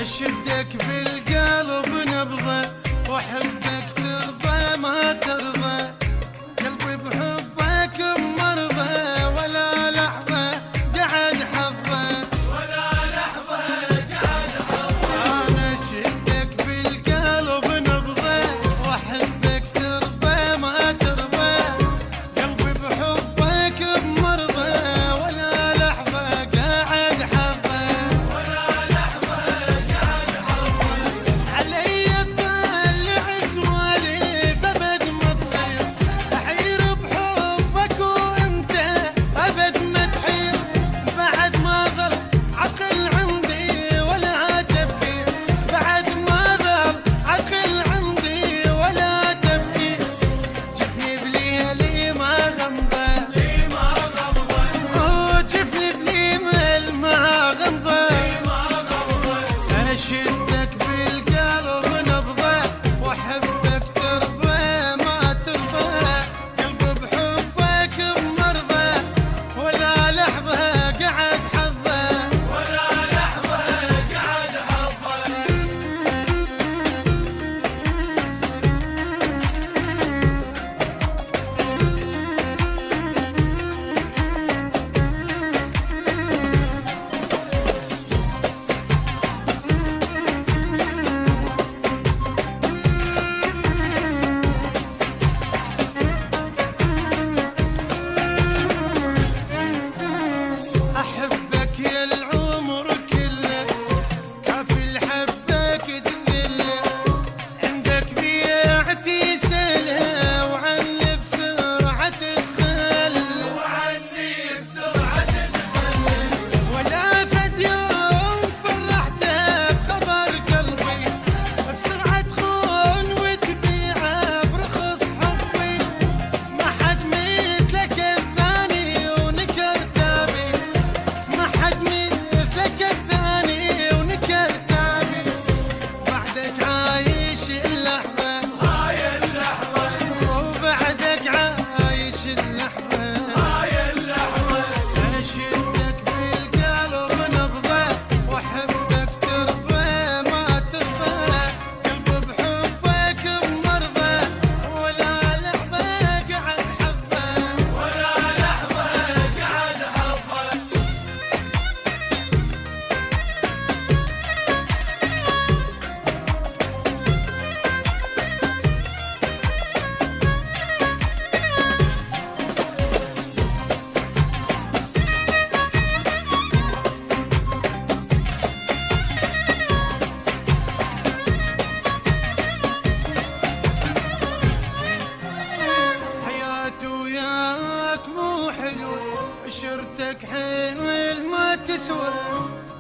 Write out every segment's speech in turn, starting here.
اشدك بالقلب نبضه واحبك ترضى ما ترضى، قلبي بحبك مرضى ولا لحظه قعد حظه، ولا لحظه قعد حظه. انا اشدك بالقلب نبضه واحبك ترضى ما ترضى، قلبي بحبك مرضى ولا لحظه قعد حظه، ولا لحظه قعد حظه. علي تطلع سواليف ابد ما تصير، احير بحبك وانت ابد ما تحير، بعد ما ظل عقل عندي ولا تفكير، بعد ما ظل عقل عندي ولا تفكير. جفني بليالي ما غمضه، لي ما غمضه، جفني بليالي ما غمضه، لي ما غمضه. اشدك بالقلب نبضه واحبك ترضى ما ترضى، قلبي بحبك مرضى ولا لحظه قعد حظه، ولا لحظه قعد حظه. احبك يا العمر كله كافي حبك تذله، عندك بيعتي سهله وعني بسرعه تتخلى، وعني بسرعه تتخلى. ولا فد يوم فرحته بخبر قلبي، بسرعه تخون وتبيعه برخص حبي، ما حد مثلك الثاني ونكر تابي، ما حد مثلك الثاني ونكر تابي. بعدك عايش اللحظة هاي اللحظة، وبعدك عايش اللحظة هاي اللحظة. اشدك بالقلب نبضه واحبك ترضى ما ترضى، قلبي بحبك مرضى ولا لحظة قعد حظه، ولا لحظة قعد حظه. حياتي وياك مو حلو، عشرتك حيل ما تسوى،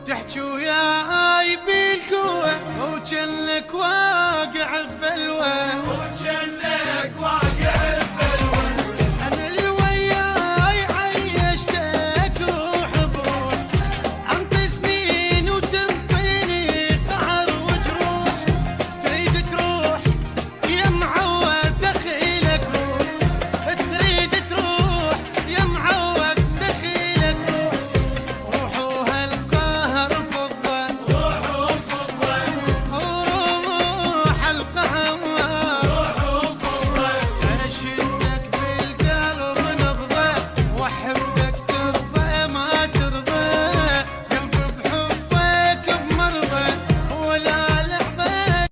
تحكي وياي بالقوة وجنك واقع ببلوى، وجنك واقع